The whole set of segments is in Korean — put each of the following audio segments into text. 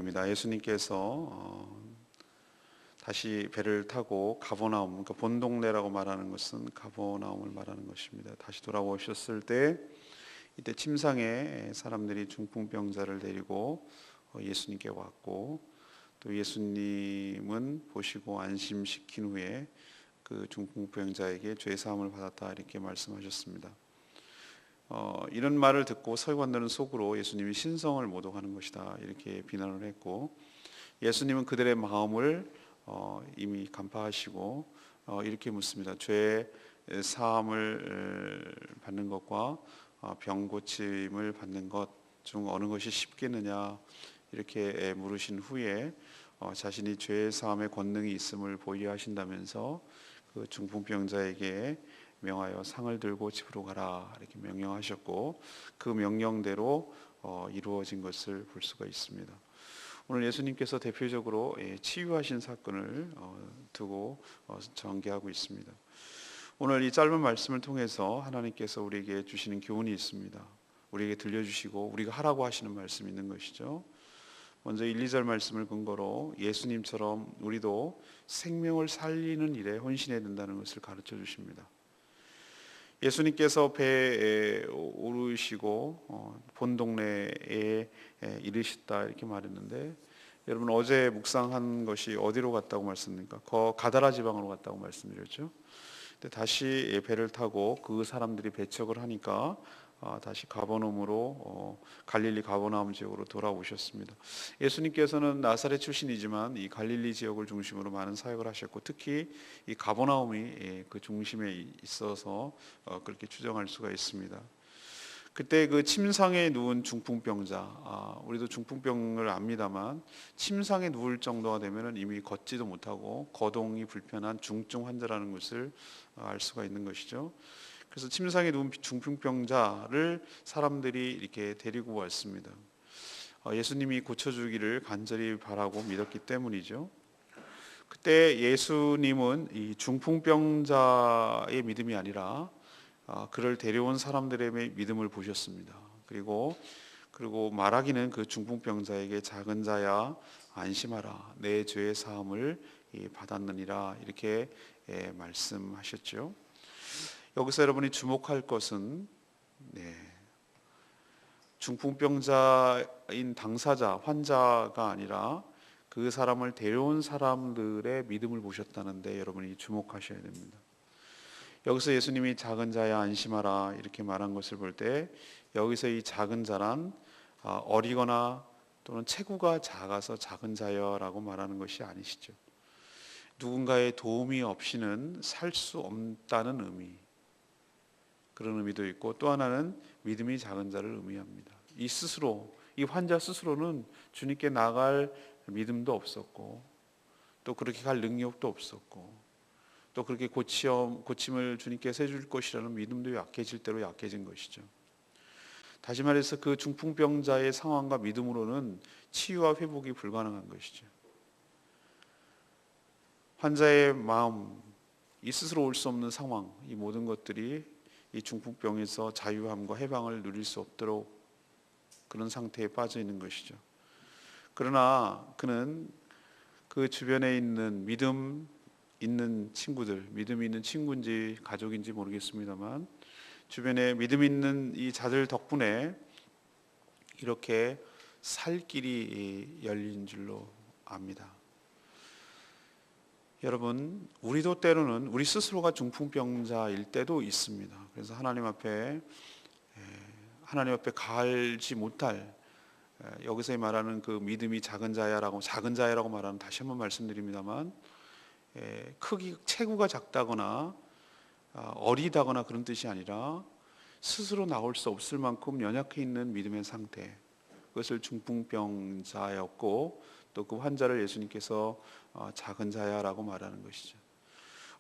됩니다. 예수님께서 다시 배를 타고 가버나움, 그러니까 본동네라고 말하는 것은 가버나움을 말하는 것입니다. 다시 돌아오셨을 때 이때 침상에 사람들이 중풍병자를 데리고 예수님께 왔고, 또 예수님은 보시고 안심시킨 후에 그 중풍병자에게 죄 사함을 받았다 이렇게 말씀하셨습니다. 이런 말을 듣고 서기관들은 속으로 예수님이 신성을 모독하는 것이다 이렇게 비난을 했고, 예수님은 그들의 마음을 이미 간파하시고 이렇게 묻습니다. 죄 사함을 받는 것과 병 고침을 받는 것 중 어느 것이 쉽겠느냐 이렇게 물으신 후에 자신이 죄 사함의 권능이 있음을 보여하신다면서 그 중풍병자에게 명하여 상을 들고 집으로 가라 이렇게 명령하셨고, 그 명령대로 이루어진 것을 볼 수가 있습니다. 오늘 예수님께서 대표적으로 치유하신 사건을 두고 전개하고 있습니다. 오늘 이 짧은 말씀을 통해서 하나님께서 우리에게 주시는 교훈이 있습니다. 우리에게 들려주시고 우리가 하라고 하시는 말씀이 있는 것이죠. 먼저 1, 2절 말씀을 근거로 예수님처럼 우리도 생명을 살리는 일에 헌신해야 된다는 것을 가르쳐 주십니다. 예수님께서 배에 오르시고 본 동네에 이르셨다 이렇게 말했는데, 여러분 어제 묵상한 것이 어디로 갔다고 말씀드립니까? 가다라 지방으로 갔다고 말씀드렸죠. 근데 다시 배를 타고 그 사람들이 배척을 하니까 다시 가버나움으로 갈릴리 가버나움 지역으로 돌아오셨습니다. 예수님께서는 나사렛 출신이지만 이 갈릴리 지역을 중심으로 많은 사역을 하셨고, 특히 이 가버나움이 그 중심에 있어서 그렇게 추정할 수가 있습니다. 그때 그 침상에 누운 중풍병자, 우리도 중풍병을 압니다만 침상에 누울 정도가 되면 이미 걷지도 못하고 거동이 불편한 중증 환자라는 것을 알 수가 있는 것이죠. 그래서 침상에 누운 중풍병자를 사람들이 이렇게 데리고 왔습니다. 예수님이 고쳐주기를 간절히 바라고 믿었기 때문이죠. 그때 예수님은 이 중풍병자의 믿음이 아니라 그를 데려온 사람들의 믿음을 보셨습니다. 그리고 말하기는 그 중풍병자에게 작은 자야 안심하라, 내 죄의 사함을 받았느니라 이렇게 말씀하셨죠. 여기서 여러분이 주목할 것은 중풍병자인 당사자, 환자가 아니라 그 사람을 데려온 사람들의 믿음을 보셨다는데 여러분이 주목하셔야 됩니다. 여기서 예수님이 작은 자야 안심하라 이렇게 말한 것을 볼 때, 여기서 이 작은 자란 어리거나 또는 체구가 작아서 작은 자여라고 말하는 것이 아니시죠. 누군가의 도움이 없이는 살 수 없다는 의미, 그런 의미도 있고, 또 하나는 믿음이 작은 자를 의미합니다. 이 환자 스스로는 주님께 나갈 믿음도 없었고, 또 그렇게 갈 능력도 없었고, 또 그렇게 고침을 주님께서 해줄 것이라는 믿음도 약해질 대로 약해진 것이죠. 다시 말해서 그 중풍병자의 상황과 믿음으로는 치유와 회복이 불가능한 것이죠. 환자의 마음, 이 스스로 올 수 없는 상황, 이 모든 것들이 이 중풍병에서 자유함과 해방을 누릴 수 없도록 그런 상태에 빠져 있는 것이죠. 그러나 그는 그 주변에 있는 믿음 있는 친구들, 믿음 있는 친구인지 가족인지 모르겠습니다만 주변에 믿음 있는 이 자들 덕분에 이렇게 살 길이 열린 줄로 압니다. 여러분, 우리도 때로는 우리 스스로가 중풍병자일 때도 있습니다. 그래서 하나님 앞에 갈지 못할, 여기서 말하는 그 믿음이 작은 자야라고 말하는, 다시 한번 말씀드립니다만 크기 체구가 작다거나 어리다거나 그런 뜻이 아니라 스스로 나올 수 없을 만큼 연약해 있는 믿음의 상태, 그것을 중풍병자였고 또 그 환자를 예수님께서 작은 자야라고 말하는 것이죠.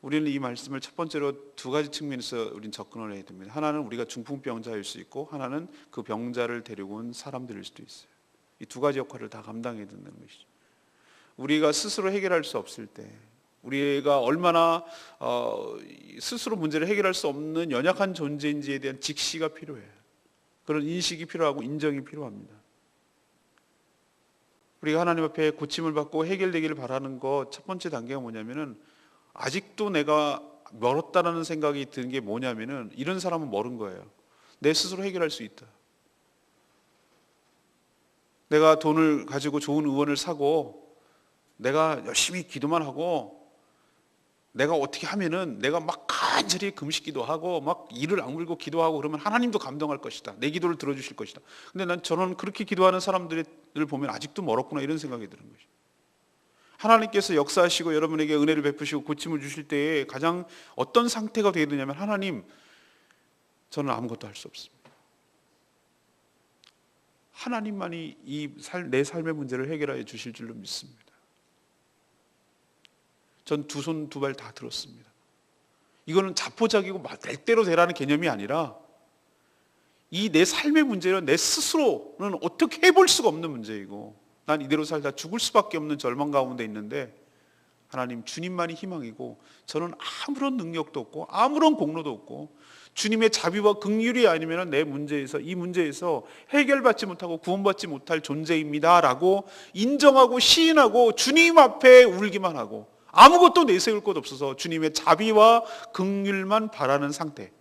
우리는 이 말씀을 첫 번째로 두 가지 측면에서 우리는 접근을 해야 됩니다. 하나는 우리가 중풍병자일 수 있고, 하나는 그 병자를 데리고 온 사람들일 수도 있어요. 이 두 가지 역할을 다 감당해야 된다는 것이죠. 우리가 스스로 해결할 수 없을 때, 우리가 얼마나 스스로 문제를 해결할 수 없는 연약한 존재인지에 대한 직시가 필요해요. 그런 인식이 필요하고 인정이 필요합니다. 우리가 하나님 앞에 고침을 받고 해결되기를 바라는 것 첫 번째 단계가 뭐냐면은, 아직도 내가 멀었다라는 생각이 드는 게 뭐냐면은, 이런 사람은 멀은 거예요. 내 스스로 해결할 수 있다. 내가 돈을 가지고 좋은 의원을 사고 내가 열심히 기도만 하고 내가 어떻게 하면은 내가 막 간절히 금식기도 하고 막 이를 악물고 기도하고 그러면 하나님도 감동할 것이다. 내 기도를 들어주실 것이다. 근데 저는 그렇게 기도하는 사람들을 보면 아직도 멀었구나, 이런 생각이 드는 것이죠. 하나님께서 역사하시고 여러분에게 은혜를 베푸시고 고침을 주실 때에 가장 어떤 상태가 되어야 되냐면, 하나님, 저는 아무것도 할 수 없습니다. 하나님만이 내 삶의 문제를 해결하여 주실 줄로 믿습니다. 전 두 손 두 발 다 들었습니다. 이거는 자포자기고 될 대로 되라는 개념이 아니라, 이 내 삶의 문제는 내 스스로는 어떻게 해볼 수가 없는 문제이고, 난 이대로 살다 죽을 수밖에 없는 절망 가운데 있는데, 하나님, 주님만이 희망이고 저는 아무런 능력도 없고 아무런 공로도 없고 주님의 자비와 긍휼이 아니면 내 문제에서, 이 문제에서 해결받지 못하고 구원받지 못할 존재입니다 라고 인정하고 시인하고 주님 앞에 울기만 하고 아무것도 내세울 것 없어서 주님의 자비와 긍휼만 바라는 상태,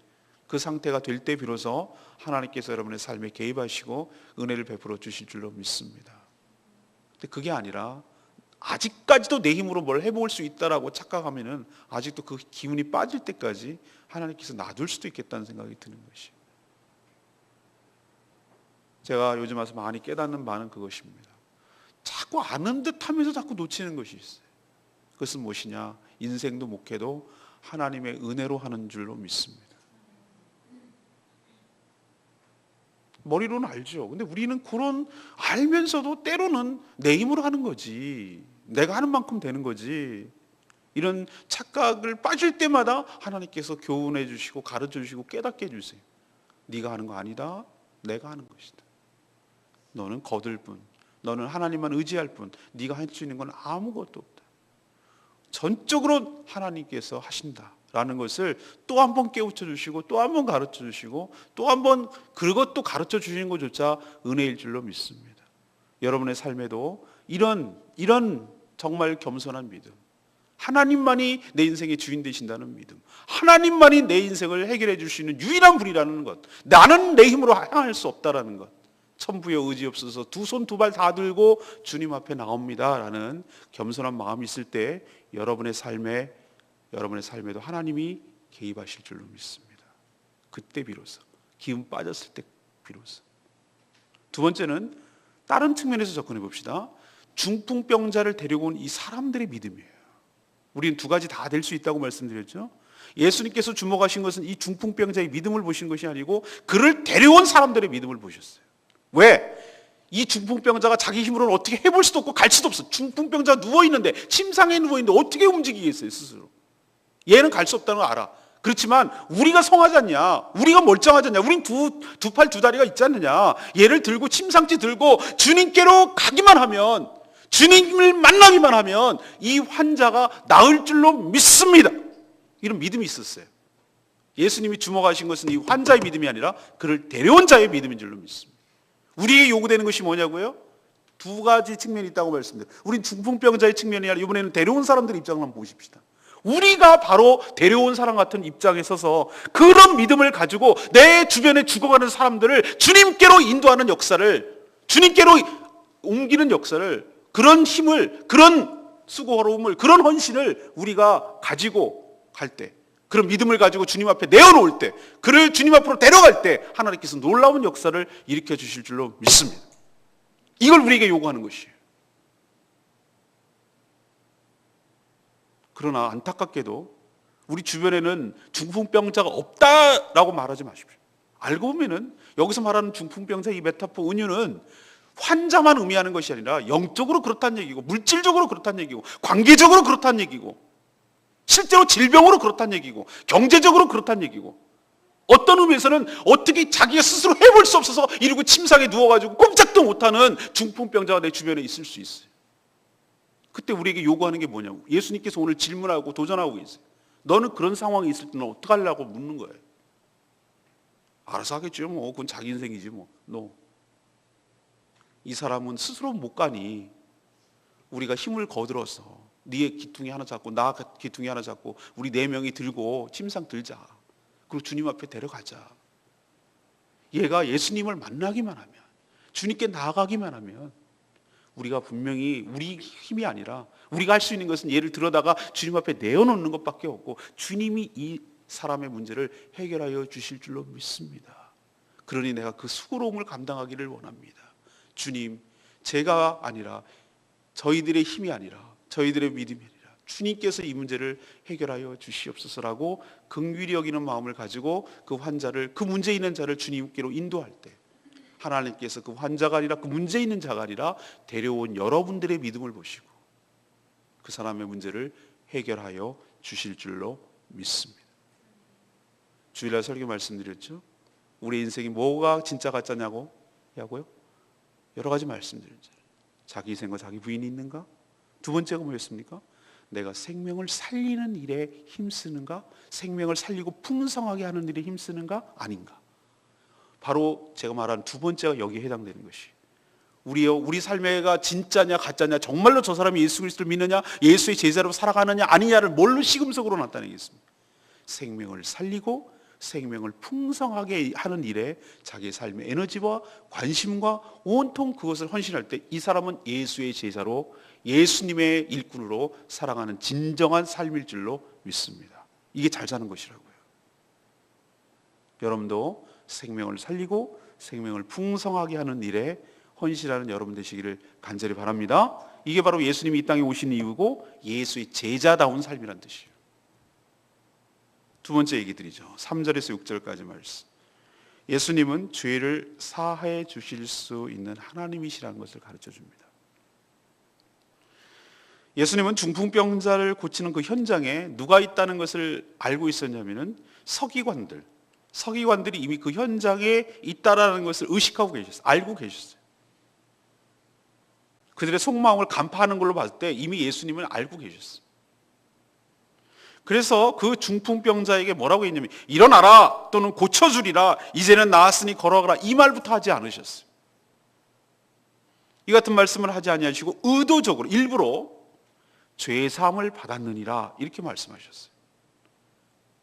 그 상태가 될 때 비로소 하나님께서 여러분의 삶에 개입하시고 은혜를 베풀어 주실 줄로 믿습니다. 근데 그게 아니라 아직까지도 내 힘으로 뭘 해볼 수 있다라고 착각하면은 아직도 그 기운이 빠질 때까지 하나님께서 놔둘 수도 있겠다는 생각이 드는 것이, 제가 요즘 와서 많이 깨닫는 바는 그것입니다. 자꾸 아는 듯 하면서 자꾸 놓치는 것이 있어요. 그것은 무엇이냐? 인생도 목회도 하나님의 은혜로 하는 줄로 믿습니다. 머리로는 알죠. 근데 우리는 그런 알면서도 때로는 내 힘으로 하는 거지, 내가 하는 만큼 되는 거지, 이런 착각을 빠질 때마다 하나님께서 교훈해 주시고 가르쳐 주시고 깨닫게 해주세요. 네가 하는 거 아니다, 내가 하는 것이다. 너는 거들 뿐, 너는 하나님만 의지할 뿐, 네가 할 수 있는 건 아무것도 없다. 전적으로 하나님께서 하신다라는 것을 또 한 번 깨우쳐 주시고 또 한 번 가르쳐 주시고 또 한 번 그것도 가르쳐 주시는 것조차 은혜일 줄로 믿습니다. 여러분의 삶에도 이런 정말 겸손한 믿음, 하나님만이 내 인생의 주인 되신다는 믿음, 하나님만이 내 인생을 해결해 줄 수 있는 유일한 분이라는 것, 나는 내 힘으로 향할 수 없다라는 것, 천부의 의지 없어서 두 손 두 발 다 들고 주님 앞에 나옵니다 라는 겸손한 마음이 있을 때 여러분의 삶에도 하나님이 개입하실 줄로 믿습니다. 그때 비로소, 기운 빠졌을 때 비로소. 두 번째는 다른 측면에서 접근해 봅시다. 중풍병자를 데리고 온 이 사람들의 믿음이에요. 우리는 두 가지 다 될 수 있다고 말씀드렸죠. 예수님께서 주목하신 것은 이 중풍병자의 믿음을 보신 것이 아니고 그를 데려온 사람들의 믿음을 보셨어요. 왜? 이 중풍병자가 자기 힘으로는 어떻게 해볼 수도 없고 갈 수도 없어. 중풍병자가 누워있는데, 침상에 누워있는데 어떻게 움직이겠어요 스스로. 얘는 갈 수 없다는 걸 알아. 그렇지만 우리가 성하지 않냐, 우리가 멀쩡하지 않냐, 우린 두 팔 두 다리가 있지 않느냐, 얘를 들고 침상지 들고 주님께로 가기만 하면, 주님을 만나기만 하면 이 환자가 나을 줄로 믿습니다. 이런 믿음이 있었어요. 예수님이 주목하신 것은 이 환자의 믿음이 아니라 그를 데려온 자의 믿음인 줄로 믿습니다. 우리에게 요구되는 것이 뭐냐고요? 두 가지 측면이 있다고 말씀드려요. 우린 중풍병자의 측면이 아니라 이번에는 데려온 사람들의 입장을 한번 보십시다. 우리가 바로 데려온 사람 같은 입장에 서서 그런 믿음을 가지고 내 주변에 죽어가는 사람들을 주님께로 인도하는 역사를, 주님께로 옮기는 역사를, 그런 힘을, 그런 수고로움을, 그런 헌신을 우리가 가지고 갈 때, 그런 믿음을 가지고 주님 앞에 내어놓을 때, 그를 주님 앞으로 데려갈 때 하나님께서 놀라운 역사를 일으켜 주실 줄로 믿습니다. 이걸 우리에게 요구하는 것이에요. 그러나 안타깝게도 우리 주변에는 중풍병자가 없다라고 말하지 마십시오. 알고 보면은 여기서 말하는 중풍병자 이 메타포 은유는 환자만 의미하는 것이 아니라 영적으로 그렇다는 얘기고, 물질적으로 그렇다는 얘기고, 관계적으로 그렇다는 얘기고, 실제로 질병으로 그렇다는 얘기고, 경제적으로 그렇다는 얘기고, 어떤 의미에서는 어떻게 자기가 스스로 해볼 수 없어서 이러고 침상에 누워가지고 꼼짝도 못하는 중풍병자가 내 주변에 있을 수 있어요. 그때 우리에게 요구하는 게 뭐냐고, 예수님께서 오늘 질문하고 도전하고 계세요. 너는 그런 상황이 있을 때는 어떻게 하려고 묻는 거예요. 알아서 하겠죠, 뭐 그건 자기 인생이지 뭐. 이 사람은 스스로 못 가니 우리가 힘을 거들어서 네 기둥이 하나 잡고 나 기둥이 하나 잡고 우리 4명이 들고 침상 들자. 그리고 주님 앞에 데려가자. 얘가 예수님을 만나기만 하면, 주님께 나아가기만 하면 우리가 분명히 우리 힘이 아니라 우리가 할 수 있는 것은 얘를 들어다가 주님 앞에 내어놓는 것밖에 없고 주님이 이 사람의 문제를 해결하여 주실 줄로 믿습니다. 그러니 내가 그 수고로움을 감당하기를 원합니다. 주님, 제가 아니라 저희들의 힘이 아니라 저희들의 믿음이 아니라 주님께서 이 문제를 해결하여 주시옵소서라고 긍휼히 여기는 마음을 가지고 그 환자를, 그 문제 있는 자를 주님께로 인도할 때 하나님께서 그 환자가 아니라 그 문제 있는 자가 아니라 데려온 여러분들의 믿음을 보시고 그 사람의 문제를 해결하여 주실 줄로 믿습니다. 주일날 설교 말씀드렸죠. 우리 인생이 뭐가 진짜 가짜냐고요? 여러 가지 말씀드렸죠. 자기 희생과 자기 부인이 있는가? 두 번째가 뭐였습니까? 내가 생명을 살리는 일에 힘쓰는가? 생명을 살리고 풍성하게 하는 일에 힘쓰는가? 아닌가? 바로 제가 말한 두 번째가 여기에 해당되는 것이, 우리 삶의가 진짜냐 가짜냐, 정말로 저 사람이 예수 그리스도를 믿느냐, 예수의 제자로 살아가느냐 아니냐를 뭘로 시금석으로 나타내겠습니까? 생명을 살리고 생명을 풍성하게 하는 일에 자기의 삶의 에너지와 관심과 온통 그것을 헌신할 때 이 사람은 예수의 제자로, 예수님의 일꾼으로 살아가는 진정한 삶일 줄로 믿습니다. 이게 잘 사는 것이라고요. 여러분도 생명을 살리고 생명을 풍성하게 하는 일에 헌신하는 여러분 되시기를 간절히 바랍니다. 이게 바로 예수님이 이 땅에 오신 이유고 예수의 제자다운 삶이란 뜻이에요. 두 번째 얘기 드리죠. 3절에서 6절까지 말씀. 예수님은 죄를 사하해 주실 수 있는 하나님이시라는 것을 가르쳐 줍니다. 예수님은 중풍병자를 고치는 그 현장에 누가 있다는 것을 알고 있었냐면은 서기관들이 이미 그 현장에 있다라는 것을 의식하고 계셨어요. 알고 계셨어요. 그들의 속마음을 간파하는 걸로 봤을 때 이미 예수님은 알고 계셨어요. 그래서 그 중풍병자에게 뭐라고 했냐면 일어나라 또는 고쳐주리라, 이제는 나았으니 걸어가라, 이 말부터 하지 않으셨어요. 이 같은 말씀을 하지 아니하시고 의도적으로 일부러 죄의 사함을 받았느니라 이렇게 말씀하셨어요.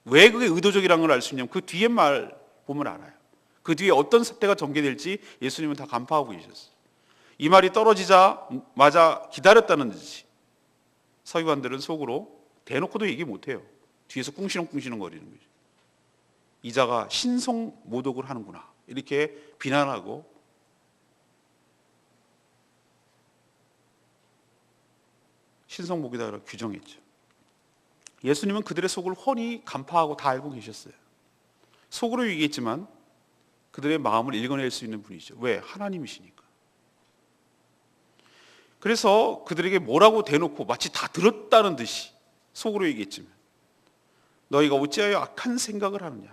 왜 그게 의도적이라는 걸 알 수 있냐면 그 뒤에 말 보면 알아요. 그 뒤에 어떤 사태가 전개될지 예수님은 다 간파하고 계셨어요. 이 말이 떨어지자마자 기다렸다는 듯이 서기관들은 속으로 대놓고도 얘기 못해요. 뒤에서 꿍시렁꿍시렁 거리는 거죠. 이 자가 신성모독을 하는구나 이렇게 비난하고 신성모독이라고 규정했죠. 예수님은 그들의 속을 훤히 간파하고 다 알고 계셨어요. 속으로 얘기했지만 그들의 마음을 읽어낼 수 있는 분이죠. 왜? 하나님이시니까. 그래서 그들에게 뭐라고 대놓고 마치 다 들었다는 듯이 속으로 얘기했지만 너희가 어찌하여 악한 생각을 하느냐.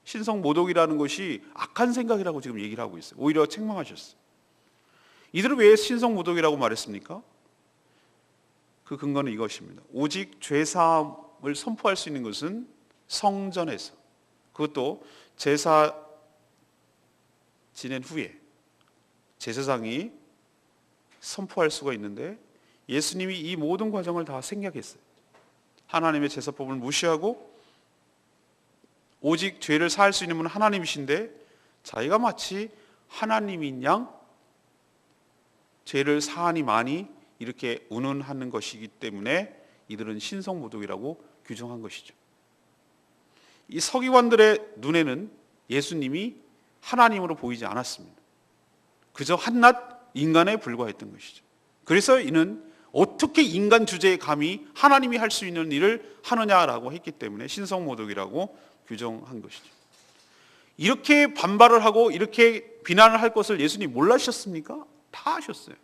신성모독이라는 것이 악한 생각이라고 지금 얘기를 하고 있어요. 오히려 책망하셨어요. 이들은 왜 신성모독이라고 말했습니까? 그 근거는 이것입니다. 오직 죄사함을 선포할 수 있는 것은 성전에서, 그것도 제사 지낸 후에 제사장이 선포할 수가 있는데 예수님이 이 모든 과정을 다 생략했어요. 하나님의 제사법을 무시하고 오직 죄를 사할 수 있는 분은 하나님이신데 자기가 마치 하나님인 양 죄를 사하니 많이 이렇게 운운하는 것이기 때문에 이들은 신성모독이라고 규정한 것이죠. 이 서기관들의 눈에는 예수님이 하나님으로 보이지 않았습니다. 그저 한낱 인간에 불과했던 것이죠. 그래서 이는 어떻게 인간 주제에 감히 하나님이 할 수 있는 일을 하느냐라고 했기 때문에 신성모독이라고 규정한 것이죠. 이렇게 반발을 하고 이렇게 비난을 할 것을 예수님이 몰라셨습니까? 다 아셨어요.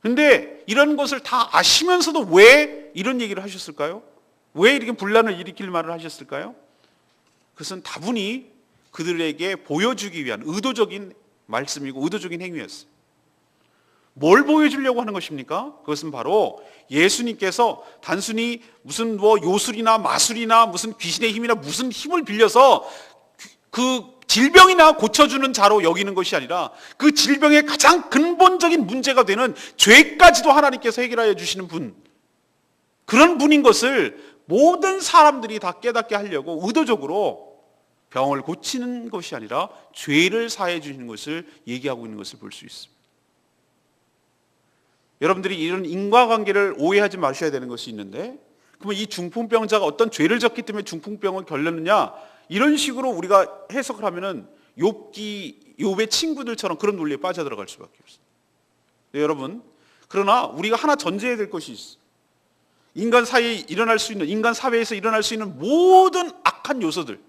근데 이런 것을 다 아시면서도 왜 이런 얘기를 하셨을까요? 왜 이렇게 분란을 일으킬 말을 하셨을까요? 그것은 다분히 그들에게 보여주기 위한 의도적인 말씀이고 의도적인 행위였어요. 뭘 보여주려고 하는 것입니까? 그것은 바로 예수님께서 단순히 무슨 요술이나 마술이나 무슨 귀신의 힘이나 무슨 힘을 빌려서 그 질병이나 고쳐주는 자로 여기는 것이 아니라 그 질병의 가장 근본적인 문제가 되는 죄까지도 하나님께서 해결하여 주시는 분, 그런 분인 것을 모든 사람들이 다 깨닫게 하려고 의도적으로 병을 고치는 것이 아니라 죄를 사해 주시는 것을 얘기하고 있는 것을 볼 수 있습니다. 여러분들이 이런 인과관계를 오해하지 마셔야 되는 것이 있는데, 그러면 이 중풍병자가 어떤 죄를 졌기 때문에 중풍병을 걸렸느냐, 이런 식으로 우리가 해석을 하면은 욥의 친구들처럼 그런 논리에 빠져들어갈 수밖에 없어요. 네, 여러분, 그러나 우리가 하나 전제해야 될 것이 있어요. 인간 사이에 일어날 수 있는, 인간 사회에서 일어날 수 있는 모든 악한 요소들,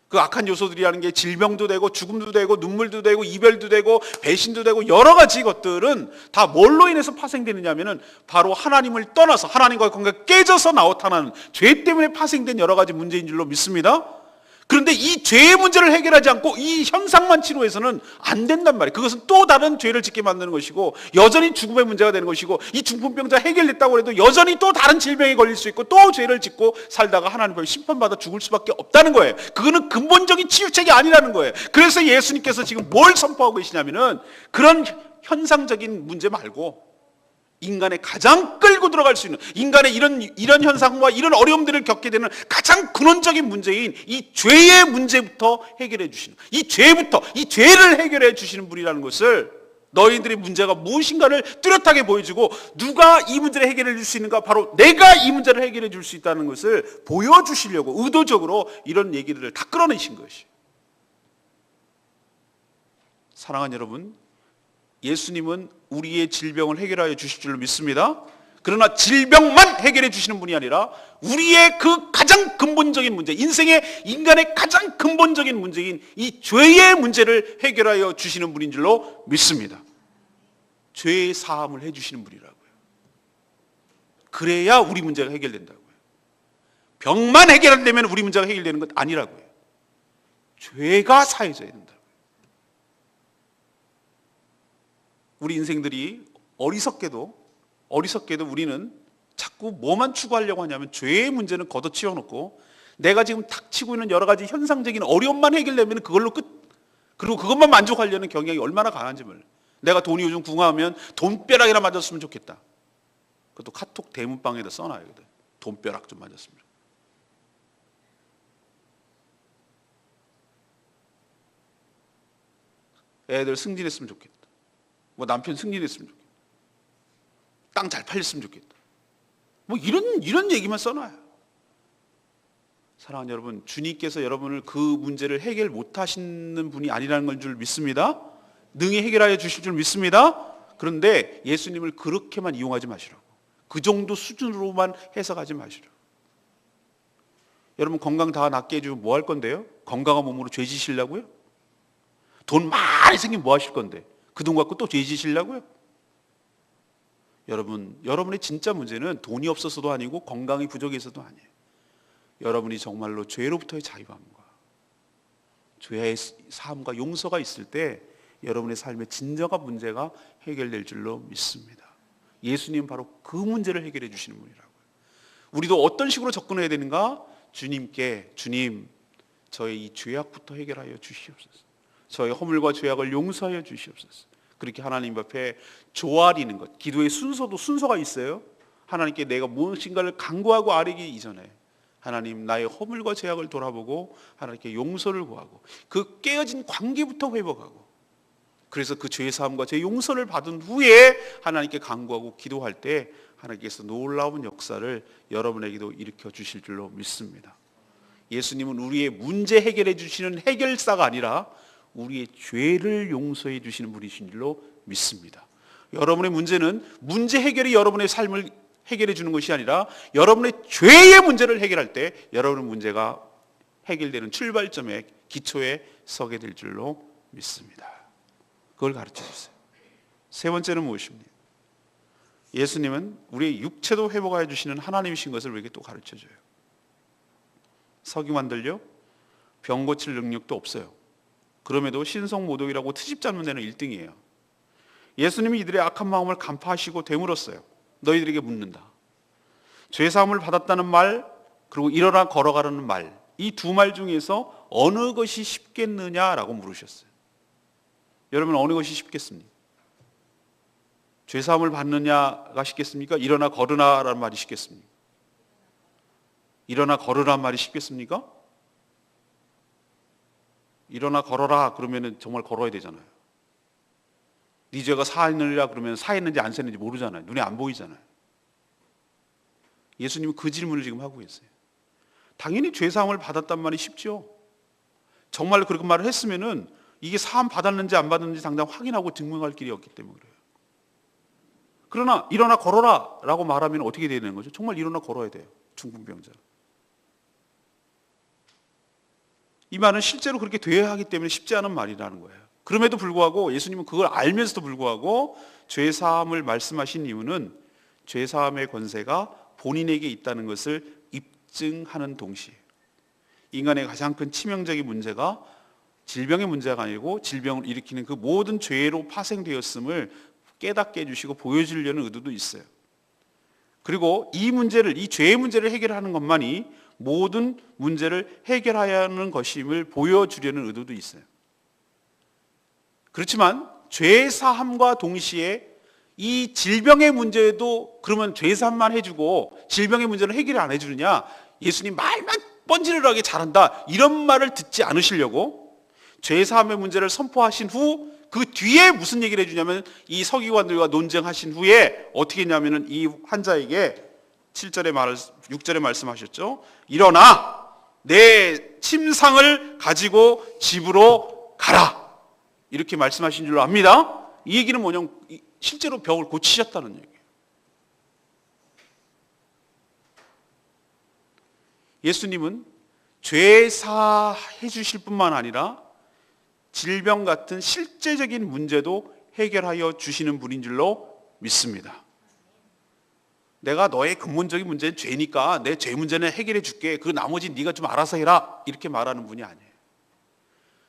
그 악한 요소들이라는 게 질병도 되고 죽음도 되고 눈물도 되고 이별도 되고 배신도 되고 여러 가지 것들은 다 뭘로 인해서 파생되느냐 하면은 바로 하나님을 떠나서 하나님과의 관계가 깨져서 나타나는 죄 때문에 파생된 여러 가지 문제인 줄로 믿습니다. 그런데 이 죄의 문제를 해결하지 않고 이 현상만 치료해서는 안 된단 말이에요. 그것은 또 다른 죄를 짓게 만드는 것이고 여전히 죽음의 문제가 되는 것이고, 이 중풍병자 해결됐다고 해도 여전히 또 다른 질병에 걸릴 수 있고 또 죄를 짓고 살다가 하나님 앞에 심판받아 죽을 수밖에 없다는 거예요. 그거는 근본적인 치유책이 아니라는 거예요. 그래서 예수님께서 지금 뭘 선포하고 계시냐면은 그런 현상적인 문제 말고 인간의 가장 끌고 들어갈 수 있는, 인간의 이런 현상과 이런 어려움들을 겪게 되는 가장 근원적인 문제인 이 죄의 문제부터 해결해 주시는, 이 죄를 해결해 주시는 분이라는 것을, 너희들의 문제가 무엇인가를 뚜렷하게 보여주고 누가 이 문제를 해결해 줄 수 있는가, 바로 내가 이 문제를 해결해 줄 수 있다는 것을 보여주시려고 의도적으로 이런 얘기들을 다 끌어내신 것이에요. 사랑하는 여러분, 예수님은 우리의 질병을 해결하여 주실 줄로 믿습니다. 그러나 질병만 해결해 주시는 분이 아니라 우리의 그 가장 근본적인 문제, 인간의 가장 근본적인 문제인 이 죄의 문제를 해결하여 주시는 분인 줄로 믿습니다. 죄의 사함을 해주시는 분이라고요. 그래야 우리 문제가 해결된다고요. 병만 해결되면 우리 문제가 해결되는 것 아니라고요. 죄가 사해져야 된다. 우리 인생들이 어리석게도 우리는 자꾸 뭐만 추구하려고 하냐면 죄의 문제는 걷어치워놓고 내가 지금 닥치고 있는 여러 가지 현상적인 어려움만 해결되면 그걸로 끝, 그리고 그것만 만족하려는 경향이 얼마나 강한지 몰라요. 내가 돈이 요즘 궁하면 돈벼락이나 맞았으면 좋겠다. 그것도 카톡 대문방에다 써놔요. 돈벼락 좀 맞았으면. 애들 승진했으면 좋겠다. 뭐 남편 승진했으면 좋겠다. 땅 잘 팔렸으면 좋겠다. 뭐 이런 얘기만 써놔요. 사랑하는 여러분, 주님께서 여러분을 그 문제를 해결 못하시는 분이 아니라는 걸 줄 믿습니다. 능히 해결하여 주실 줄 믿습니다. 그런데 예수님을 그렇게만 이용하지 마시라고, 그 정도 수준으로만 해석하지 마시라고. 여러분, 건강 다 낫게 해주면 뭐 할 건데요? 건강한 몸으로 죄 지시려고요? 돈 많이 생기면 뭐 하실 건데? 그 돈 갖고 또 죄 지시려고요? 여러분, 여러분의 진짜 문제는 돈이 없어서도 아니고 건강이 부족해서도 아니에요. 여러분이 정말로 죄로부터의 자유함과 죄의 사함과 용서가 있을 때 여러분의 삶의 진정한 문제가 해결될 줄로 믿습니다. 예수님은 바로 그 문제를 해결해 주시는 분이라고요. 우리도 어떤 식으로 접근해야 되는가? 주님께, 주님, 저의 이 죄악부터 해결하여 주시옵소서. 저의 허물과 죄악을 용서하여 주시옵소서. 그렇게 하나님 앞에 조아리는 것, 기도의 순서가 있어요. 하나님께 내가 무엇인가를 간구하고 아뢰기 이전에 하나님, 나의 허물과 죄악을 돌아보고 하나님께 용서를 구하고 그 깨어진 관계부터 회복하고, 그래서 그 죄 사함과 죄 용서를 받은 후에 하나님께 간구하고 기도할 때 하나님께서 놀라운 역사를 여러분에게도 일으켜 주실 줄로 믿습니다. 예수님은 우리의 문제 해결해 주시는 해결사가 아니라 우리의 죄를 용서해 주시는 분이신 줄로 믿습니다. 여러분의 문제는 문제 해결이 여러분의 삶을 해결해 주는 것이 아니라 여러분의 죄의 문제를 해결할 때 여러분의 문제가 해결되는 출발점에, 기초에 서게 될 줄로 믿습니다. 그걸 가르쳐 주세요. 세 번째는 무엇입니까? 예수님은 우리의 육체도 회복하여 주시는 하나님이신 것을 우리에게 또 가르쳐 줘요. 서기관들요, 병 고칠 능력도 없어요. 그럼에도 신성모독이라고 트집 잡는 데는 1등이에요. 예수님이 이들의 악한 마음을 간파하시고 되물었어요. 너희들에게 묻는다. 죄사함을 받았다는 말, 그리고 일어나 걸어가라는 말, 이 두 말 중에서 어느 것이 쉽겠느냐라고 물으셨어요. 여러분, 어느 것이 쉽겠습니까? 죄사함을 받느냐가 쉽겠습니까? 일어나 걸으라라는 말이 쉽겠습니까? 일어나 걸으라는 말이 쉽겠습니까? 일어나 걸어라 그러면 정말 걸어야 되잖아요. 네 죄가 사했느니라 그러면 사했는지 안 사했는지 모르잖아요. 눈에 안 보이잖아요. 예수님은 그 질문을 지금 하고 계세요. 당연히 죄사함을 받았단 말이 쉽죠. 정말 그렇게 말을 했으면은 이게 사함 받았는지 안 받았는지 당장 확인하고 증명할 길이 없기 때문에 그래요. 그러나 일어나 걸어라 라고 말하면 어떻게 되는 거죠? 정말 일어나 걸어야 돼요. 중풍병자. 이 말은 실제로 그렇게 돼야 하기 때문에 쉽지 않은 말이라는 거예요. 그럼에도 불구하고 예수님은 그걸 알면서도 불구하고 죄사함을 말씀하신 이유는 죄사함의 권세가 본인에게 있다는 것을 입증하는 동시에 인간의 가장 큰 치명적인 문제가 질병의 문제가 아니고 질병을 일으키는 그 모든 죄로 파생되었음을 깨닫게 해주시고 보여주려는 의도도 있어요. 그리고 이 문제를, 이 죄의 문제를 해결하는 것만이 모든 문제를 해결해야 하는 것임을 보여주려는 의도도 있어요. 그렇지만 죄사함과 동시에 이 질병의 문제도 그러면 죄사함만 해주고 질병의 문제는 해결을 안 해주느냐? 예수님 말만 뻔질하게 잘한다 이런 말을 듣지 않으시려고 죄사함의 문제를 선포하신 후 그 뒤에 무슨 얘기를 해주냐면 이 서기관들과 논쟁하신 후에 어떻게 했냐면은 이 환자에게 6절에 말씀하셨죠. 일어나 내 침상을 가지고 집으로 가라. 이렇게 말씀하신 줄로 압니다. 이 얘기는 뭐냐면 실제로 병을 고치셨다는 얘기예요. 예수님은 죄 사해 주실 뿐만 아니라 질병 같은 실제적인 문제도 해결하여 주시는 분인 줄로 믿습니다. 내가 너의 근본적인 문제는 죄니까 내 죄 문제는 해결해 줄게. 그 나머지 네가 좀 알아서 해라. 이렇게 말하는 분이 아니에요.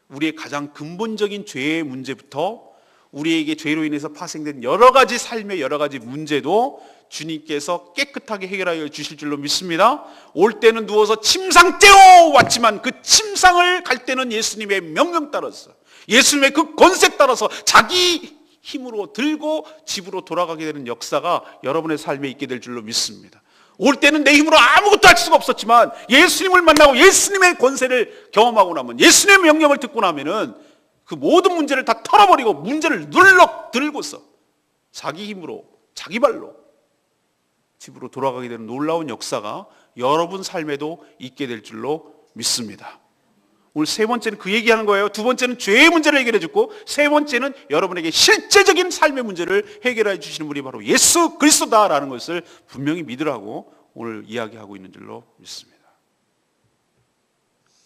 우리의 가장 근본적인 죄의 문제부터 우리에게 죄로 인해서 파생된 여러 가지 삶의 여러 가지 문제도 주님께서 깨끗하게 해결하여 주실 줄로 믿습니다. 올 때는 누워서 침상 떼어 왔지만 그 침상을 갈 때는 예수님의 명령 따라서 예수님의 그 권세 따라서 자기 힘으로 들고 집으로 돌아가게 되는 역사가 여러분의 삶에 있게 될 줄로 믿습니다. 올 때는 내 힘으로 아무것도 할 수가 없었지만 예수님을 만나고 예수님의 권세를 경험하고 나면 예수님의 명령을 듣고 나면은 그 모든 문제를 다 털어버리고 문제를 눌러 들고서 자기 힘으로 자기 발로 집으로 돌아가게 되는 놀라운 역사가 여러분 삶에도 있게 될 줄로 믿습니다. 오늘 세 번째는 그 얘기하는 거예요. 두 번째는 죄의 문제를 해결해 주고 세 번째는 여러분에게 실제적인 삶의 문제를 해결해 주시는 분이 바로 예수 그리스도다라는 것을 분명히 믿으라고 오늘 이야기하고 있는 줄로 믿습니다.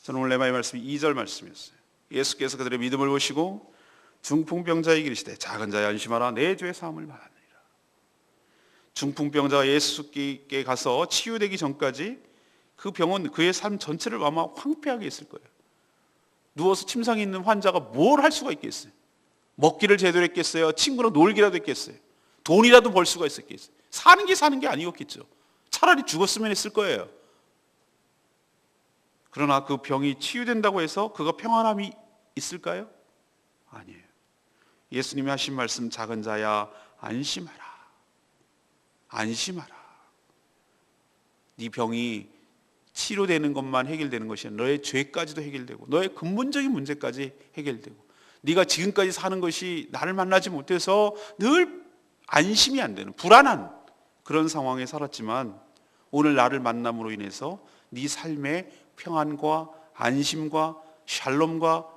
저는 오늘 레마의 말씀이 2절 말씀이었어요. 예수께서 그들의 믿음을 보시고 중풍병자에게 이르시되 작은 자야 안심하라 내 죄 사함을 받았느니라. 중풍병자가 예수께 가서 치유되기 전까지 그 병은 그의 삶 전체를 아마 황폐하게 했을 거예요. 누워서 침상에 있는 환자가 뭘 할 수가 있겠어요? 먹기를 제대로 했겠어요? 친구랑 놀기라도 했겠어요? 돈이라도 벌 수가 있었겠어요? 사는 게 아니었겠죠. 차라리 죽었으면 했을 거예요. 그러나 그 병이 치유된다고 해서 그가 평안함이 있을까요? 아니에요. 예수님이 하신 말씀 작은 자야 안심하라. 안심하라. 네 병이 치료되는 것만 해결되는 것이 아니라 너의 죄까지도 해결되고 너의 근본적인 문제까지 해결되고 네가 지금까지 사는 것이 나를 만나지 못해서 늘 안심이 안 되는 불안한 그런 상황에 살았지만 오늘 나를 만남으로 인해서 네 삶의 평안과 안심과 샬롬과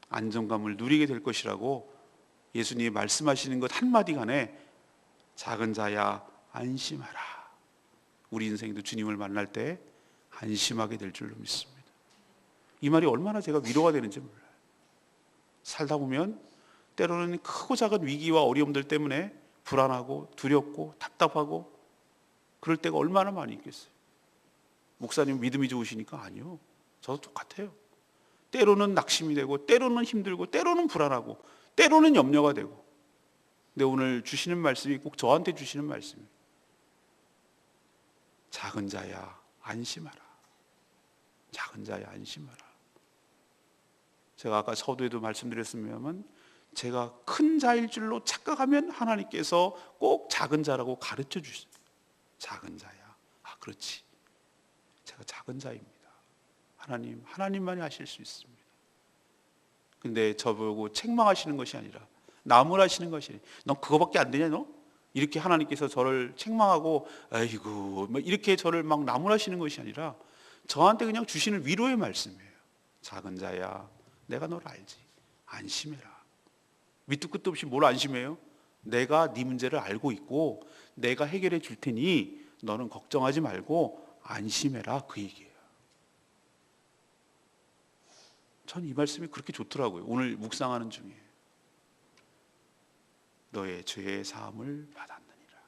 안정감을 누리게 될 것이라고 예수님이 말씀하시는 것 한마디 간에 작은 자야 안심하라. 우리 인생도 주님을 만날 때 안심하게 될 줄로 믿습니다. 이 말이 얼마나 제가 위로가 되는지 몰라요. 살다 보면 때로는 크고 작은 위기와 어려움들 때문에 불안하고 두렵고 답답하고 그럴 때가 얼마나 많이 있겠어요. 목사님 믿음이 좋으시니까 아니요. 저도 똑같아요. 때로는 낙심이 되고 때로는 힘들고 때로는 불안하고 때로는 염려가 되고 근데 오늘 주시는 말씀이 꼭 저한테 주시는 말씀이에요. 작은 자야 안심하라. 작은 자야 안심하라. 제가 아까 서두에도 말씀드렸습니다만 제가 큰 자일 줄로 착각하면 하나님께서 꼭 작은 자라고 가르쳐 주셨어요. 작은 자야. 아, 그렇지. 제가 작은 자입니다. 하나님만이 하실 수 있습니다. 근데 저보고 책망하시는 것이 아니라 나무라시는 것이 아니라 넌 그거밖에 안 되냐 너? 이렇게 하나님께서 저를 책망하고 아이고 이렇게 저를 막 나무라시는 것이 아니라 저한테 그냥 주시는 위로의 말씀이에요. 작은 자야, 내가 널 알지. 안심해라. 밑도 끝도 없이 뭘 안심해요? 내가 네 문제를 알고 있고 내가 해결해 줄 테니 너는 걱정하지 말고 안심해라, 그 얘기예요. 전 이 말씀이 그렇게 좋더라고요. 오늘 묵상하는 중에 너의 죄의 사함을 받았느니라.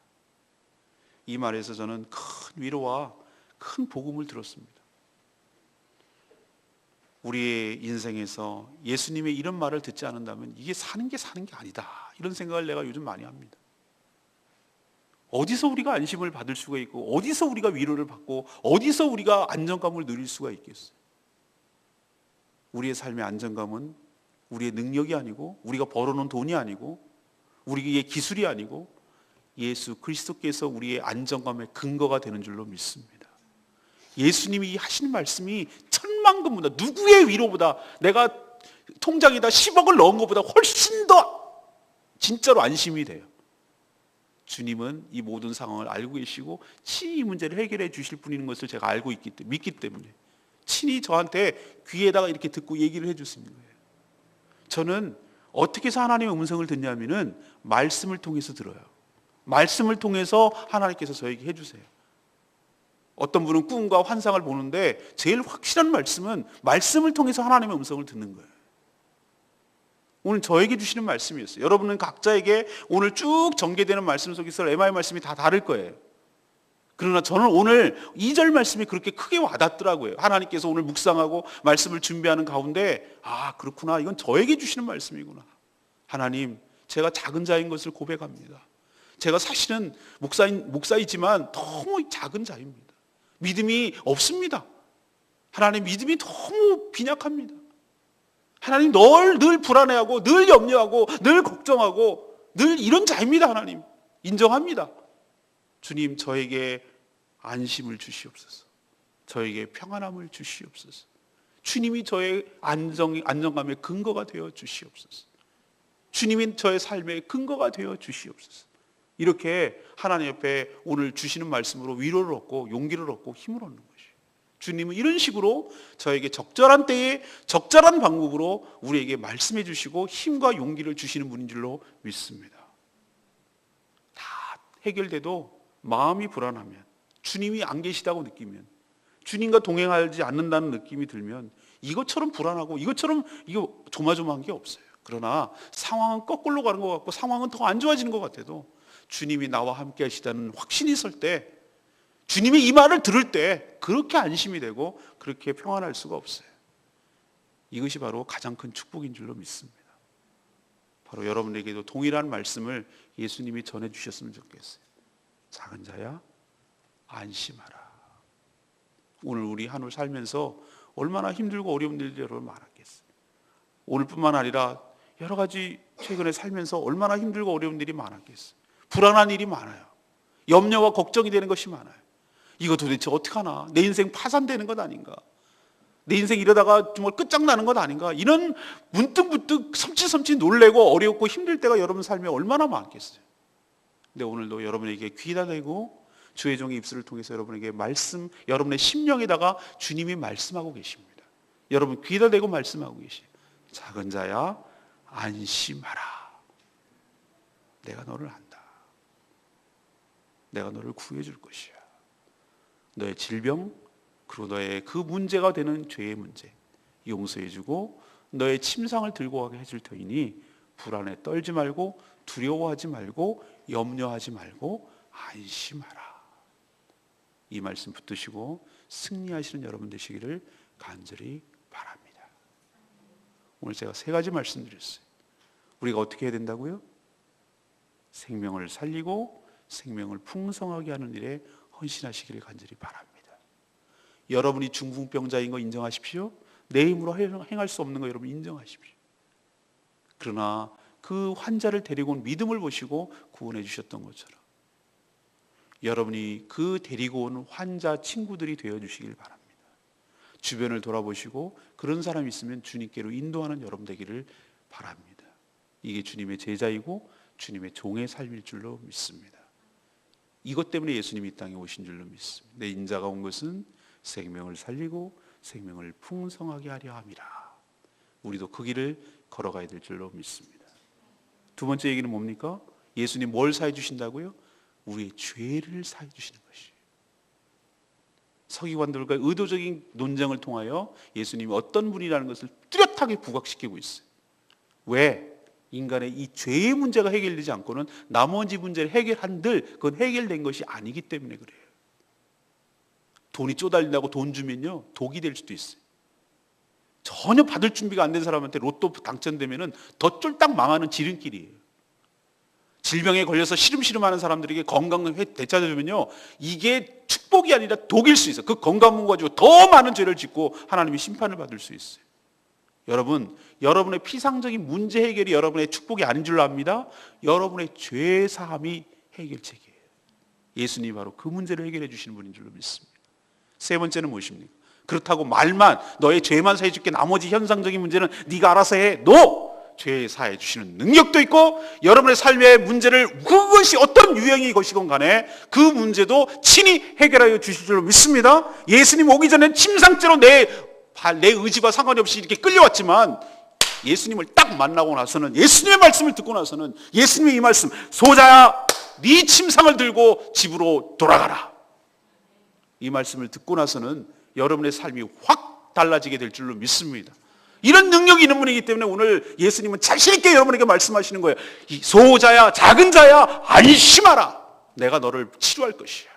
이 말에서 저는 큰 위로와 큰 복음을 들었습니다. 우리의 인생에서 예수님의 이런 말을 듣지 않는다면 이게 사는 게 아니다, 이런 생각을 내가 요즘 많이 합니다. 어디서 우리가 안심을 받을 수가 있고 어디서 우리가 위로를 받고 어디서 우리가 안정감을 누릴 수가 있겠어요? 우리의 삶의 안정감은 우리의 능력이 아니고 우리가 벌어놓은 돈이 아니고 우리의 기술이 아니고 예수 그리스도께서 우리의 안정감의 근거가 되는 줄로 믿습니다. 예수님이 하신 말씀이 천만금보다 누구의 위로보다 내가 통장에다 10억을 넣은 것보다 훨씬 더 진짜로 안심이 돼요. 주님은 이 모든 상황을 알고 계시고 친히 이 문제를 해결해 주실 분인 것을 제가 알고 믿기 때문에 친히 저한테 귀에다가 이렇게 듣고 얘기를 해 주시는 거예요. 저는 어떻게 해서 하나님의 음성을 듣냐면은 말씀을 통해서 들어요. 말씀을 통해서 하나님께서 저에게 해주세요. 어떤 분은 꿈과 환상을 보는데 제일 확실한 말씀은 말씀을 통해서 하나님의 음성을 듣는 거예요. 오늘 저에게 주시는 말씀이었어요. 여러분은 각자에게 오늘 쭉 전개되는 말씀 속에서 레마의 말씀이 다 다를 거예요. 그러나 저는 오늘 2절 말씀이 그렇게 크게 와닿더라고요. 하나님께서 오늘 묵상하고 말씀을 준비하는 가운데 아, 그렇구나, 이건 저에게 주시는 말씀이구나. 하나님, 제가 작은 자인 것을 고백합니다. 제가 사실은 목사이지만 너무 작은 자입니다. 믿음이 없습니다. 하나님, 믿음이 너무 빈약합니다. 하나님, 늘 불안해하고 늘 염려하고 늘 걱정하고 늘 이런 자입니다. 하나님, 인정합니다. 주님, 저에게 안심을 주시옵소서. 저에게 평안함을 주시옵소서. 주님이 저의 안정감의 근거가 되어 주시옵소서. 주님이 저의 삶의 근거가 되어 주시옵소서. 이렇게 하나님 옆에 오늘 주시는 말씀으로 위로를 얻고 용기를 얻고 힘을 얻는 것이에요. 주님은 이런 식으로 저에게 적절한 때에 적절한 방법으로 우리에게 말씀해 주시고 힘과 용기를 주시는 분인 줄로 믿습니다. 다 해결돼도 마음이 불안하면, 주님이 안 계시다고 느끼면, 주님과 동행하지 않는다는 느낌이 들면 이것처럼 불안하고 이것처럼 조마조마한 게 없어요. 그러나 상황은 거꾸로 가는 것 같고 상황은 더 안 좋아지는 것 같아도 주님이 나와 함께 하시다는 확신이 설 때, 주님의 이 말을 들을 때 그렇게 안심이 되고 그렇게 평안할 수가 없어요. 이것이 바로 가장 큰 축복인 줄로 믿습니다. 바로 여러분에게도 동일한 말씀을 예수님이 전해주셨으면 좋겠어요. 작은 자야, 안심하라. 오늘 우리 한 올 살면서 얼마나 힘들고 어려운 일들이 여러분 많았겠어요. 오늘뿐만 아니라 여러 가지 최근에 살면서 얼마나 힘들고 어려운 일이 많았겠어요. 불안한 일이 많아요. 염려와 걱정이 되는 것이 많아요. 이거 도대체 어떡하나? 내 인생 파산되는 것 아닌가? 내 인생 이러다가 정말 끝장나는 것 아닌가? 이런 문득문득 섬찟섬찟 놀래고 어렵고 힘들 때가 여러분 삶에 얼마나 많겠어요. 근데 오늘도 여러분에게 귀에다 대고 주의 종의 입술을 통해서 여러분에게 말씀, 여러분의 심령에다가 주님이 말씀하고 계십니다. 여러분 귀에다 대고 말씀하고 계시요. 작은 자야, 안심하라. 내가 너를 안다. 내가 너를 구해줄 것이야. 너의 질병, 그리고 너의 그 문제가 되는 죄의 문제 용서해주고 너의 침상을 들고 가게 해줄 터이니 불안에 떨지 말고 두려워하지 말고 염려하지 말고 안심하라. 이 말씀 붙드시고 승리하시는 여러분 되시기를 간절히 바랍니다. 오늘 제가 3가지 말씀드렸어요. 우리가 어떻게 해야 된다고요? 생명을 살리고 생명을 풍성하게 하는 일에 헌신하시기를 간절히 바랍니다. 여러분이 중풍병자인 거 인정하십시오. 내 힘으로 행할 수 없는 거 여러분 인정하십시오. 그러나 그 환자를 데리고 온 믿음을 보시고 구원해 주셨던 것처럼 여러분이 그 데리고 온 환자 친구들이 되어주시길 바랍니다. 주변을 돌아보시고 그런 사람이 있으면 주님께로 인도하는 여러분 되기를 바랍니다. 이게 주님의 제자이고 주님의 종의 삶일 줄로 믿습니다. 이것 때문에 예수님이 이 땅에 오신 줄로 믿습니다. 내 인자가 온 것은 생명을 살리고 생명을 풍성하게 하려 함이라. 우리도 그 길을 걸어가야 될 줄로 믿습니다. 두 번째 얘기는 뭡니까? 예수님 뭘 사해 주신다고요? 우리의 죄를 사해 주시는 것이에요. 서기관들과 의도적인 논쟁을 통하여 예수님이 어떤 분이라는 것을 뚜렷하게 부각시키고 있어요. 왜? 인간의 이 죄의 문제가 해결되지 않고는 나머지 문제를 해결한들 그건 해결된 것이 아니기 때문에 그래요. 돈이 쪼달린다고 돈 주면요 독이 될 수도 있어요. 전혀 받을 준비가 안 된 사람한테 로또 당첨되면은 더 쫄딱 망하는 지름길이에요. 질병에 걸려서 시름시름하는 사람들에게 건강을 되찾아주면요 이게 축복이 아니라 독일 수 있어요. 그 건강을 가지고 더 많은 죄를 짓고 하나님이 심판을 받을 수 있어요. 여러분, 여러분의 피상적인 문제 해결이 여러분의 축복이 아닌 줄로 압니다. 여러분의 죄 사함이 해결책이에요. 예수님이 바로 그 문제를 해결해 주시는 분인 줄로 믿습니다. 세 번째는 무엇입니까? 그렇다고 말만 너의 죄만 사해 줄게 나머지 현상적인 문제는 네가 알아서 해. 노! 죄 사해 주시는 능력도 있고 여러분의 삶의 문제를 그것이 어떤 유형이 것이건 간에 그 문제도 친히 해결하여 주실 줄로 믿습니다. 예수님 오기 전에 침상죄로 내 의지와 상관이 없이 이렇게 끌려왔지만 예수님을 딱 만나고 나서는 예수님의 말씀을 듣고 나서는 예수님의 이 말씀 소자야 네 침상을 들고 집으로 돌아가라. 이 말씀을 듣고 나서는 여러분의 삶이 확 달라지게 될 줄로 믿습니다. 이런 능력이 있는 분이기 때문에 오늘 예수님은 자신 있게 여러분에게 말씀하시는 거예요. 이 소자야 작은 자야 안심하라. 내가 너를 치료할 것이야.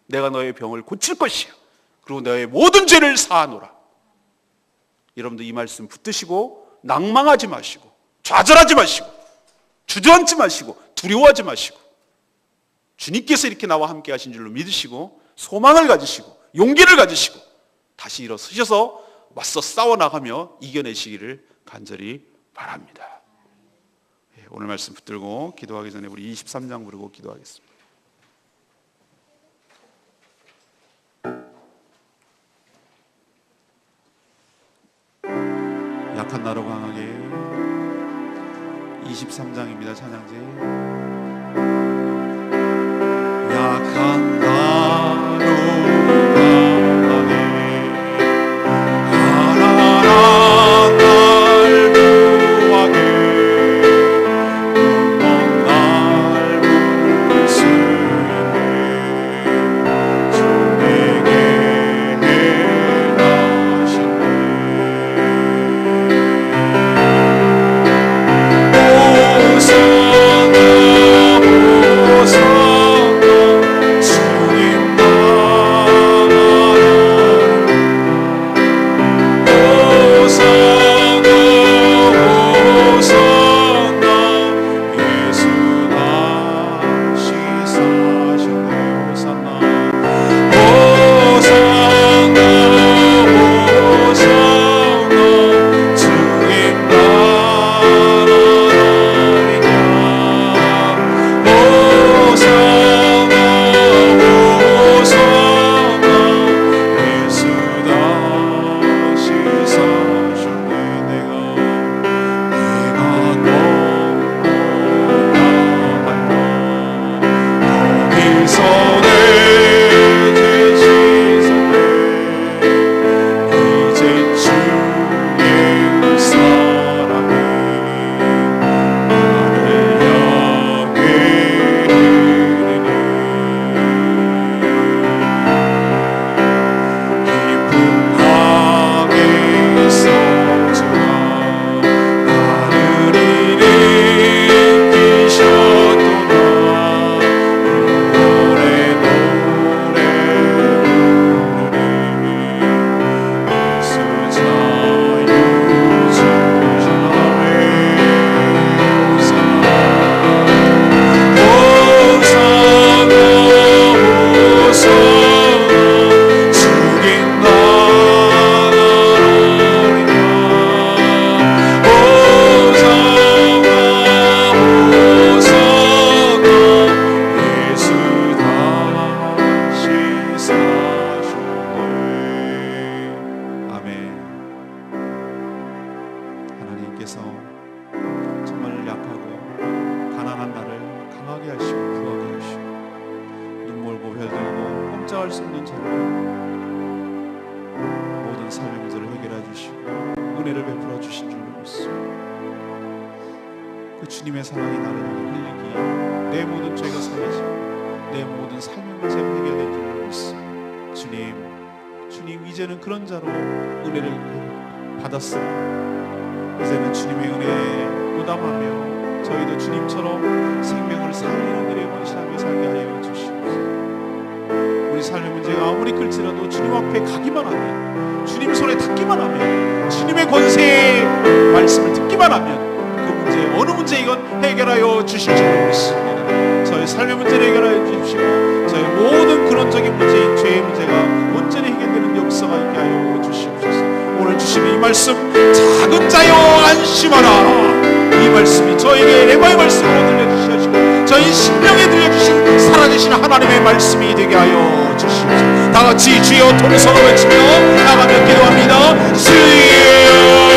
내가 너의 병을 고칠 것이야. 그리고 너의 모든 죄를 사하노라. 여러분들 이 말씀 붙드시고 낭망하지 마시고 좌절하지 마시고 주저앉지 마시고 두려워하지 마시고 주님께서 이렇게 나와 함께 하신 줄로 믿으시고 소망을 가지시고 용기를 가지시고 다시 일어서셔서 맞서 싸워나가며 이겨내시기를 간절히 바랍니다. 오늘 말씀 붙들고 기도하기 전에 우리 23장 부르고 기도하겠습니다. 약한 나로 강하게 23장입니다. 찬양제 약한 나로 강하게 가난한 날 구하게 눈먼 날 부르시네 주 내게 행하시네 오래 하시고 구하게 하시고 눈멀고 별들고 꼼짝할 수 없는 자들 모든 삶의 문제를 해결해 주시고 은혜를 베풀어 주신 줄로 믿습니다. 그 주님의 사랑이 나를 흘리기에 내 모든 죄가 사해지고 내 모든 삶의 문제가 해결된 줄로 믿습니다. 주님 이제는 그런 자로 은혜를 받았습니다. 이제는 주님의 은혜에 보답하며 저희도 주님처럼 생명을 살리는 일에 헌신하며 살게 하여 주시옵소서. 우리 삶의 문제가 아무리 클지라도 주님 앞에 가기만 하면, 주님 손에 닿기만 하면, 주님의 권세의 말씀을 듣기만 하면 그 문제, 어느 문제이건 해결하여 주실 줄로 믿습니다. 저희 삶의 문제를 해결하여 주십시오. 저희 모든 근원적인 문제인 죄의 문제가 온전히 해결되는 역사가 있게 하여 주시옵소서. 오늘 주시는 이 말씀, 작은 자여 안심하라, 이 말씀이 저에게 레마의 말씀으로 들려주시고 저희 심령에 들려주신 살아계신 하나님의 말씀이 되게 하여 주시옵소서. 다같이 주여 통해서 외치며 나가며 기도합니다. 주여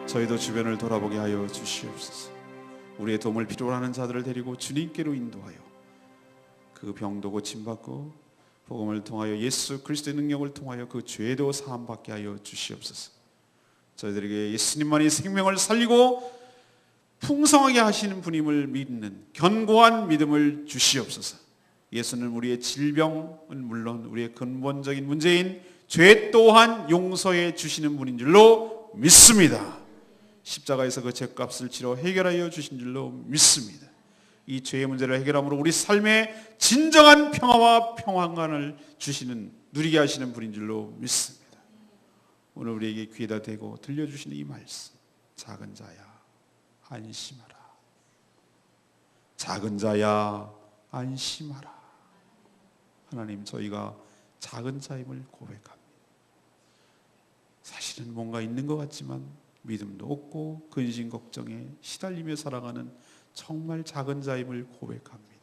저희도 주변을 돌아보게 하여 주시옵소서. 우리의 도움을 필요로 하는 자들을 데리고 주님께로 인도하여 그 병도 고침받고 복음을 통하여 예수 그리스도의 능력을 통하여 그 죄도 사함받게 하여 주시옵소서. 저희들에게 예수님만이 생명을 살리고 풍성하게 하시는 분임을 믿는 견고한 믿음을 주시옵소서. 예수는 우리의 질병은 물론 우리의 근본적인 문제인 죄 또한 용서해 주시는 분인 줄로 믿습니다. 십자가에서 그 죄값을 치러 해결하여 주신 줄로 믿습니다. 이 죄의 문제를 해결함으로 우리 삶에 진정한 평화와 평안을 주시는, 누리게 하시는 분인 줄로 믿습니다. 오늘 우리에게 귀에다 대고 들려주시는 이 말씀, 작은 자야 안심하라, 작은 자야 안심하라. 하나님, 저희가 작은 자임을 고백합니다. 사실은 뭔가 있는 것 같지만 믿음도 없고 근심 걱정에 시달리며 살아가는 정말 작은 자임을 고백합니다.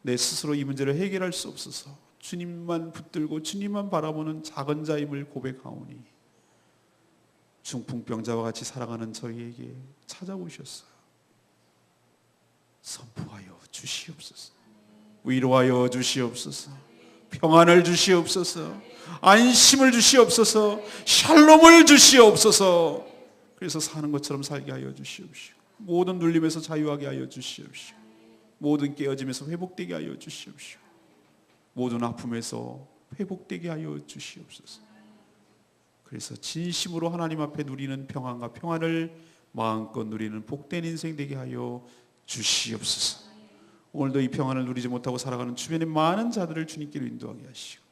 내 스스로 이 문제를 해결할 수 없어서 주님만 붙들고 주님만 바라보는 작은 자임을 고백하오니 중풍병자와 같이 살아가는 저희에게 찾아오셨어요. 선포하여 주시옵소서. 위로하여 주시옵소서. 평안을 주시옵소서. 안심을 주시옵소서. 샬롬을 주시옵소서. 그래서 사는 것처럼 살게 하여 주시옵시고 모든 눌림에서 자유하게 하여 주시옵시고 모든 깨어짐에서 회복되게 하여 주시옵시고 모든 아픔에서 회복되게 하여 주시옵소서. 그래서 진심으로 하나님 앞에 누리는 평안과 평안을 마음껏 누리는 복된 인생 되게 하여 주시옵소서. 오늘도 이 평안을 누리지 못하고 살아가는 주변의 많은 자들을 주님께로 인도하게 하시고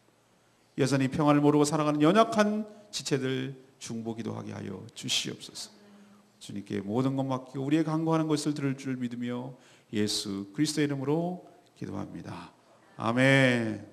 여전히 평안을 모르고 살아가는 연약한 지체들 중보기도 하게 하여 주시옵소서. 주님께 모든 것 맡기고 우리의 간구하는 것을 들을 줄 믿으며 예수 그리스도의 이름으로 기도합니다. 아멘.